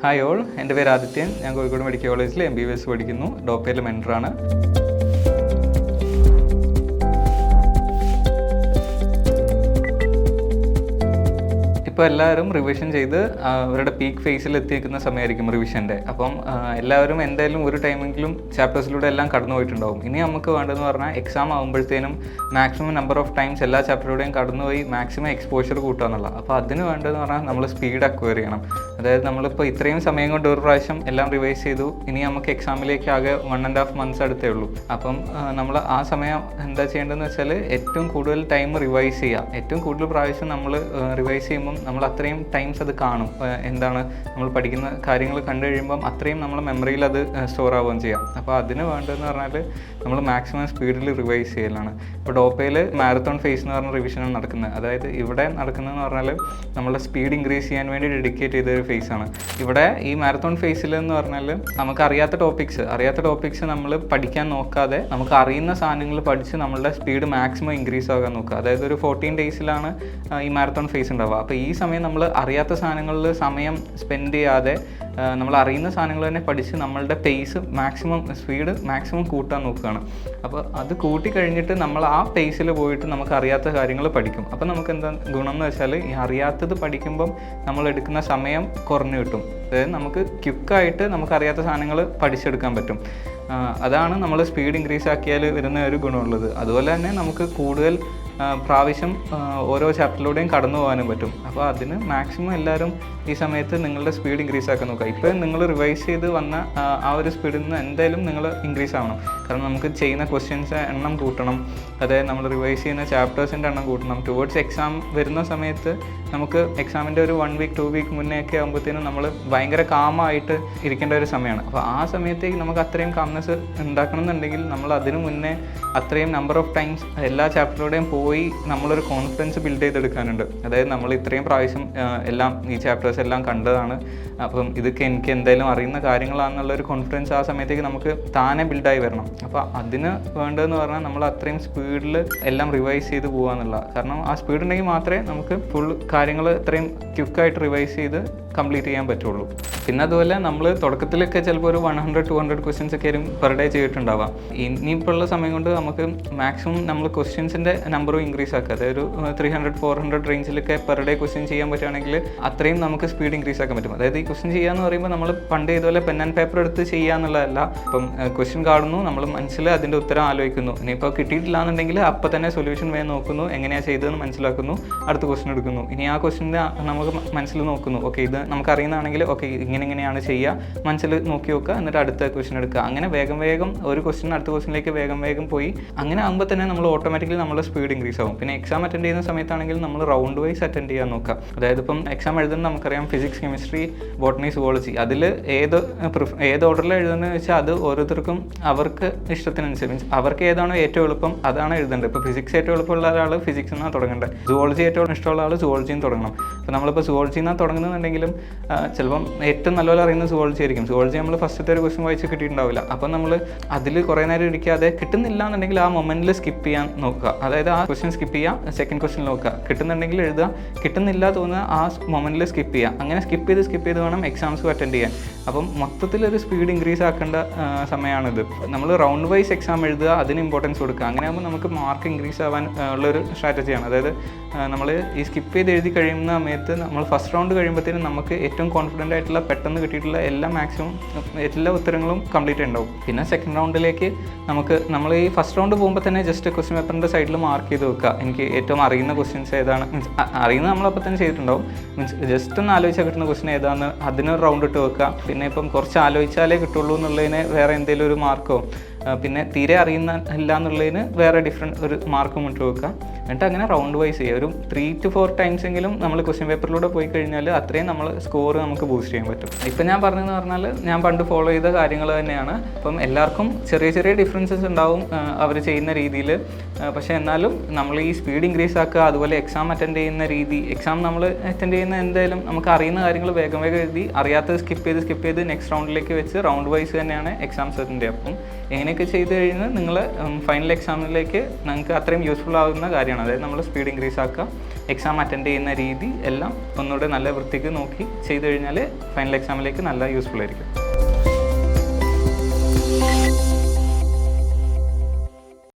Hi all, എൻ്റെ പേര് ആദിത്യൻ. ഞാൻ കോഴിക്കോട് മെഡിക്കൽ കോളേജിൽ MBBS പഠിക്കുന്നു. ഡോപ്പയിൽ മെൻറ്ററാണ്. ഇപ്പോൾ എല്ലാവരും റിവിഷൻ ചെയ്ത് അവരുടെ പീക്ക് ഫേസിൽ എത്തിയിരിക്കുന്ന സമയമായിരിക്കും റിവിഷൻ്റെ. അപ്പം എല്ലാവരും എന്തായാലും ഒരു ടൈമെങ്കിലും ചാപ്റ്റേഴ്സിലൂടെ എല്ലാം കടന്നു പോയിട്ടുണ്ടാവും. ഇനി നമുക്ക് വേണ്ടതെന്ന് പറഞ്ഞാൽ എക്സാം ആകുമ്പോഴത്തേനും മാക്സിമം നമ്പർ ഓഫ് ടൈംസ് എല്ലാ ചാപ്റ്ററിലൂടെയും കടന്നുപോയി മാക്സിമം എക്സ്പോഷർ കൂട്ടുക എന്നുള്ള. അപ്പോൾ അതിന് വേണ്ടതെന്ന് പറഞ്ഞാൽ നമ്മൾ സ്പീഡ് അക്വയർ ചെയ്യണം. അതായത് നമ്മളിപ്പോൾ ഇത്രയും സമയം കൊണ്ട് ഒരു പ്രാവശ്യം എല്ലാം റിവൈസ് ചെയ്തു, ഇനി നമുക്ക് എക്സാമിലേക്ക് ആകെ 1.5 months അടുത്തേ ഉള്ളൂ. അപ്പം നമ്മൾ ആ സമയം എന്താ ചെയ്യേണ്ടതെന്ന് വെച്ചാൽ ഏറ്റവും കൂടുതൽ ടൈം റിവൈസ് ചെയ്യുക. ഏറ്റവും കൂടുതൽ പ്രാവശ്യം നമ്മൾ റിവൈസ് ചെയ്യുമ്പം നമ്മൾ അത്രയും ടൈംസ് അത് കാണും. എന്താണ് നമ്മൾ പഠിക്കുന്ന കാര്യങ്ങൾ കണ്ടു കഴിയുമ്പം അത്രയും നമ്മൾ മെമ്മറിയിൽ അത് സ്റ്റോർ ആവുകയും ചെയ്യാം. അപ്പോൾ അതിന് വേണ്ടതെന്ന് പറഞ്ഞാൽ നമ്മൾ മാക്സിമം സ്പീഡിൽ റിവൈസ് ചെയ്യലാണ്. ഇപ്പോൾ ഡോപ്പയിൽ മാരത്തോൺ ഫേസ് എന്ന് പറഞ്ഞ റിവിഷനാണ് നടക്കുന്നത്. അതായത് ഇവിടെ നടക്കുന്നതെന്ന് പറഞ്ഞാൽ നമ്മളുടെ സ്പീഡ് ഇൻക്രീസ് ചെയ്യാൻ വേണ്ടി ഡെഡിക്കേറ്റ് ചെയ്തൊരു ഫേസാണ്. ഇവിടെ ഈ മാരത്തോൺ ഫേസിൽ എന്ന് പറഞ്ഞാൽ നമുക്ക് അറിയാത്ത ടോപ്പിക്സ് നമ്മൾ പഠിക്കാൻ നോക്കാതെ നമുക്ക് അറിയുന്ന സാധനങ്ങൾ പഠിച്ച് നമ്മളുടെ സ്പീഡ് മാക്സിമം ഇൻക്രീസ് ആകാൻ നോക്കുക. അതായത് ഒരു 14 daysലാണ് ഈ മാരത്തോൺ ഫേസ് ഉണ്ടാവുക. അപ്പോൾ ഈ സമയം നമ്മൾ അറിയാത്ത സാധനങ്ങളിൽ സമയം സ്പെൻഡ് ചെയ്യാതെ നമ്മൾ അറിയുന്ന സാധനങ്ങൾ തന്നെ പഠിച്ച് നമ്മളുടെ പേസ് സ്പീഡ് മാക്സിമം കൂട്ടാൻ നോക്കുകയാണ്. അപ്പോൾ അത് കൂട്ടി കഴിഞ്ഞിട്ട് നമ്മൾ ആ പേസിൽ പോയിട്ട് നമുക്ക് അറിയാത്ത കാര്യങ്ങൾ പഠിക്കും. അപ്പോൾ നമുക്ക് എന്താ ഗുണം എന്ന് വെച്ചാൽ ഈ അറിയാത്തത് പഠിക്കുമ്പം നമ്മൾ എടുക്കുന്ന സമയം കുറഞ്ഞു കിട്ടും. അതായത് നമുക്ക് ക്വിക്കായിട്ട് നമുക്ക് അറിയാത്ത സാധനങ്ങൾ പഠിച്ചെടുക്കാൻ പറ്റും. അതാണ് നമ്മൾ സ്പീഡ് ഇൻക്രീസ് ആക്കിയാൽ വരുന്ന ഒരു ഗുണമുള്ളത്. അതുപോലെ തന്നെ നമുക്ക് കൂടുതൽ പ്രാവശ്യം ഓരോ ചാപ്റ്ററിലൂടെയും കടന്നു പോകാനും പറ്റും. അപ്പോൾ അതിന് മാക്സിമം എല്ലാവരും ഈ സമയത്ത് നിങ്ങളുടെ സ്പീഡ് ഇൻക്രീസ് ആക്കാൻ നോക്കുക. ഇപ്പോൾ നിങ്ങൾ റിവൈസ് ചെയ്ത് വന്ന ആ ഒരു സ്പീഡിൽ നിന്ന് എന്തായാലും നിങ്ങൾ ഇൻക്രീസ് ആവണം. കാരണം നമുക്ക് ചെയ്യുന്ന ക്വസ്റ്റ്യൻസ് എണ്ണം കൂട്ടണം. അതായത് നമ്മൾ റിവൈസ് ചെയ്യുന്ന ചാപ്റ്റേഴ്സിൻ്റെ എണ്ണം കൂട്ടണം. ടുവേർഡ്സ് എക്സാം വരുന്ന സമയത്ത് നമുക്ക് എക്സാമിൻ്റെ ഒരു 1 week 2 week മുന്നേ ഒക്കെ ആകുമ്പോഴത്തേനും നമ്മൾ ഭയങ്കര കാമായിട്ട് ഇരിക്കേണ്ട ഒരു സമയമാണ്. അപ്പോൾ ആ സമയത്തേക്ക് നമുക്ക് അത്രയും കാംനെസ് ഉണ്ടാക്കണം എന്നുണ്ടെങ്കിൽ നമ്മൾ അതിനു മുന്നേ അത്രയും നമ്പർ ഓഫ് ടൈംസ് എല്ലാ ചാപ്റ്ററിലൂടെയും പോയി നമ്മളൊരു കോൺഫിഡൻസ് ബിൽഡ് ചെയ്തെടുക്കാനുണ്ട്. അതായത് നമ്മൾ ഇത്രയും പ്രാവശ്യം ഈ ചാപ്റ്റേഴ്സ് എല്ലാം കണ്ടതാണ്, അപ്പം ഇതൊക്കെ എനിക്ക് എന്തായാലും അറിയുന്ന കാര്യങ്ങളാണെന്നുള്ളൊരു കോൺഫിഡൻസ് ആ സമയത്തേക്ക് നമുക്ക് താനെ ബിൽഡായി വരണം. അപ്പോൾ അതിന് വേണ്ടതെന്ന് പറഞ്ഞാൽ നമ്മൾ അത്രയും സ്പീഡിൽ എല്ലാം റിവൈസ് ചെയ്ത് പോകുക എന്നുള്ള. കാരണം ആ സ്പീഡ് ഉണ്ടെങ്കിൽ മാത്രമേ നമുക്ക് ഫുൾ കാര്യങ്ങൾ ഇത്രയും ക്വിക്കായിട്ട് റിവൈസ് ചെയ്ത് കംപ്ലീറ്റ് ചെയ്യാൻ പറ്റുള്ളൂ. പിന്നെ അതുപോലെ നമ്മൾ തുടക്കത്തിലൊക്കെ ചിലപ്പോൾ ഒരു 100-200 ക്വസ്റ്റ്യൻസ് ഒക്കെ ആയിരിക്കും പെർ ഡേ ചെയ്തിട്ടുണ്ടാവാം. ഇനിയിപ്പോൾ ഉള്ള സമയം കൊണ്ട് നമുക്ക് മാക്സിമം നമ്മൾ ക്വസ്റ്റ്യൻസിൻ്റെ നമ്പറും ഇൻക്രീസ് ആക്കുക. അതായത് ഒരു 300-400 റേഞ്ചിലൊക്കെ പെർ ഡേ ക്വസ്റ്റ്യൻ ചെയ്യാൻ പറ്റുകയാണെങ്കിൽ അത്രയും നമുക്ക് സ്പീഡ് ഇൻക്രീസ് ആക്കാൻ പറ്റും. അതായത് ഈ ക്വസ്റ്റ്യൻ ചെയ്യാന്ന് പറയുമ്പോൾ നമ്മൾ പണ്ട് ഇതുപോലെ പെൻ ആൻഡ് പേപ്പർ എടുത്ത് ചെയ്യുക എന്നുള്ളതല്ല. ഇപ്പം ക്വസ്റ്റ്യൻ കാണുന്നു, നമ്മൾ മനസ്സിൽ അതിൻ്റെ ഉത്തരം ആലോചിക്കുന്നു. ഇനിയിപ്പോൾ കിട്ടിയിട്ടില്ല എന്നുണ്ടെങ്കിൽ അപ്പോൾ തന്നെ സൊല്യൂഷൻ വേഗം നോക്കുന്നു, എങ്ങനെയാണ് ചെയ്തതെന്ന് മനസ്സിലാക്കുന്നു, അടുത്ത ക്വസ്റ്റ്യൻ എടുക്കുന്നു. ഇനി ആ ക്വസ്റ്റ്യൻ്റെ നമുക്ക് മനസ്സിൽ നോക്കുന്നു, ഓക്കെ ഇത് നമുക്കറിയുന്നതാണെങ്കിൽ ഓക്കെ ഇങ്ങനെയാണ് ചെയ്യുക, മനസ്സിൽ നോക്കി നോക്കുക, എന്നിട്ട് അടുത്ത ക്വസ്റ്റ്യൻ എടുക്കുക. അങ്ങനെ വേഗം ഒരു ക്വസ്റ്റ്യൻ അടുത്ത ക്വസ്റ്റ്യനിലേക്ക് വേഗം പോയി അങ്ങനെ ആകുമ്പോൾ തന്നെ നമ്മൾ ഓട്ടോമാറ്റിക്കലി നമ്മുടെ സ്പീഡ് ഇൻക്രീസ് ആകും. പിന്നെ എക്സാം അറ്റൻഡ് ചെയ്യുന്ന സമയത്താണെങ്കിൽ നമ്മൾ റൗണ്ട് വൈസ് അറ്റൻഡ് ചെയ്യാൻ നോക്കുക. അതായത് ഇപ്പം എക്സാം എഴുതുന്നത് നമുക്കറിയാം ഫിസിക്സ്, കെമിസ്ട്രി, ബോട്ടണി, സുവോളജി. അതിൽ ഏത് ഓർഡറിൽ എഴുതുന്നത് വെച്ചാൽ അത് ഓരോരുത്തർക്കും അവർക്ക് ഇഷ്ടത്തിനനുസരിച്ച് മീൻസ് അവർക്ക് ഏതാണോ ഏറ്റവും എളുപ്പം അതാണ് എഴുതേണ്ടത്. ഇപ്പോൾ ഫിസിക്സ് ഏറ്റവും എളുപ്പമുള്ള ഒരാൾ ഫിസിക്സ് എന്നാണ് തുടങ്ങേണ്ടത്. സുവോളജി ഏറ്റവും ഇഷ്ടമുള്ള ആൾ സുവോളജിയും തുടങ്ങണം. അപ്പോൾ നമ്മളിപ്പോൾ സുവോളജി എന്നാണ് തുടങ്ങുന്നുണ്ടെങ്കിലും ചിലപ്പം ഏറ്റവും നല്ലപോലെ അറിയുന്ന സുവോളജി ആയിരിക്കും. സുവോളജി നമ്മൾ ഫസ്റ്റത്തെ ഒരു ക്വസ്റ്റ്യൻ വായിച്ച് കിട്ടിയിട്ടുണ്ടാവില്ല. അപ്പം നമ്മൾ അതിൽ കുറേ നേരം ഇരിക്കാതെ കിട്ടുന്നില്ല എന്നുണ്ടെങ്കിൽ ആ മൊമെൻറ്റിൽ സ്കിപ്പ് ചെയ്യാൻ നോക്കുക. അതായത് ആ ക്വസ്റ്റ്യൻ സ്കിപ്പ് ചെയ്യുക, സെക്കൻഡ് ക്വസ്റ്റ്യൻ നോക്കുക, കിട്ടുന്നുണ്ടെങ്കിൽ എഴുതുക, കിട്ടുന്നില്ല തോന്നുക ആ മൊമെൻറ്റിൽ സ്കിപ്പ് ചെയ്യുക. അങ്ങനെ സ്കിപ്പ് ചെയ്ത് വേണം എക്സാംസ് അറ്റൻഡ് ചെയ്യാൻ. അപ്പം മൊത്തത്തിലൊരു സ്പീഡ് ഇൻക്രീസ് ആക്കേണ്ട സമയമാണിത്. നമ്മൾ റൗണ്ട് വൈസ് എക്സാം എഴുതുക, അതിന് ഇമ്പോർട്ടൻസ് കൊടുക്കുക. അങ്ങനെ ആകുമ്പോൾ നമുക്ക് മാർക്ക് ഇൻക്രീസ് ആവാൻ ഉള്ളൊരു സ്ട്രാറ്റജിയാണ്. അതായത് നമ്മൾ ഈ സ്കിപ്പ് ചെയ്ത് എഴുതി കഴിയുന്ന സമയത്ത് നമ്മൾ ഫസ്റ്റ് റൗണ്ട് കഴിയുമ്പോഴത്തേനും നമുക്ക് ഏറ്റവും കോൺഫിഡൻ്റ് ആയിട്ടുള്ള പെട്ടെന്ന് കിട്ടിയിട്ടുള്ള എല്ലാ ഉത്തരങ്ങളും കംപ്ലീറ്റ് ഉണ്ടാവും. പിന്നെ സെക്കൻഡ് റൗണ്ടിലേക്ക് നമ്മൾ ഈ ഫസ്റ്റ് റൗണ്ട് പോകുമ്പോൾ തന്നെ ജസ്റ്റ് ക്വസ്റ്റ്യൻ പേപ്പറിൻ്റെ സൈഡിൽ മാർക്ക് ചെയ്ത് വെക്കുക. എനിക്ക് ഏറ്റവും അറിയുന്ന ക്വസ്റ്റ്യൻസ് ഏതാണ്, മീൻസ് അറിയുന്നത് നമ്മളപ്പോൾ തന്നെ ചെയ്തിട്ടുണ്ടാവും. മീൻസ് ജസ്റ്റ് ഒന്ന് ആലോചിച്ചാൽ കിട്ടുന്ന ക്വസ്റ്റ്യൻ ഏതാണെന്ന് അതിനൊരു റൗണ്ട് ഇട്ട് വെക്കുക. പിന്നെ ഇപ്പം കുറച്ച് ആലോചിച്ചാലേ കിട്ടുള്ളൂ എന്നുള്ളതിന് വേറെ എന്തെങ്കിലും ഒരു മാർക്കോ, പിന്നെ തീരെ അറിയുന്നില്ല എന്നുള്ളതിന് വേറെ ഡിഫറെൻറ്റ് ഒരു മാർക്കും ഇട്ട് വെക്കുക. എന്നിട്ട് അങ്ങനെ റൗണ്ട് വൈസ് ചെയ്യുക. ഒരു 3 to 4 times എങ്കിലും നമ്മൾ ക്വസ്റ്റ്യൻ പേപ്പറിലൂടെ പോയി കഴിഞ്ഞാൽ അത്രയും നമ്മൾ സ്കോർ നമുക്ക് ബൂസ്റ്റ് ചെയ്യാൻ പറ്റും. ഇപ്പം ഞാൻ പറഞ്ഞതെന്ന് പറഞ്ഞാൽ ഞാൻ പണ്ട് ഫോളോ ചെയ്ത കാര്യങ്ങൾ തന്നെയാണ്. അപ്പം എല്ലാവർക്കും ചെറിയ ഡിഫറൻസസ് ഉണ്ടാവും അവർ ചെയ്യുന്ന രീതിയിൽ. പക്ഷേ എന്നാലും നമ്മൾ ഈ സ്പീഡ് ഇൻക്രീസ് ആക്കുക, അതുപോലെ എക്സാം അറ്റൻഡ് ചെയ്യുന്ന രീതി. എക്സാം നമ്മൾ അറ്റൻഡ് ചെയ്യുന്ന എന്തായാലും നമുക്ക് അറിയുന്ന കാര്യങ്ങൾ വേഗം എഴുതി, അറിയാത്തത് സ്കിപ്പ് ചെയ്ത് നെക്സ്റ്റ് റൗണ്ടിലേക്ക് വെച്ച് റൗണ്ട് വൈസ് തന്നെയാണ് എക്സാംസ് അറ്റൻഡ് ചെയ്യുക. അപ്പം എങ്ങനെ അങ്ങനെയൊക്കെ ചെയ്ത് കഴിഞ്ഞാൽ നിങ്ങൾ ഫൈനൽ എക്സാമിലേക്ക് നിങ്ങൾക്ക് അത്രയും യൂസ്ഫുൾ ആകുന്ന കാര്യമാണ്. അതായത് നമ്മൾ സ്പീഡ് ഇൻക്രീസ് ആക്കുക, എക്സാം അറ്റൻഡ് ചെയ്യുന്ന രീതി എല്ലാം ഒന്നുകൂടെ നല്ല വൃത്തിക്ക് നോക്കി ചെയ്ത് കഴിഞ്ഞാൽ ഫൈനൽ എക്സാമിലേക്ക് നല്ല യൂസ്ഫുൾ ആയിരിക്കും.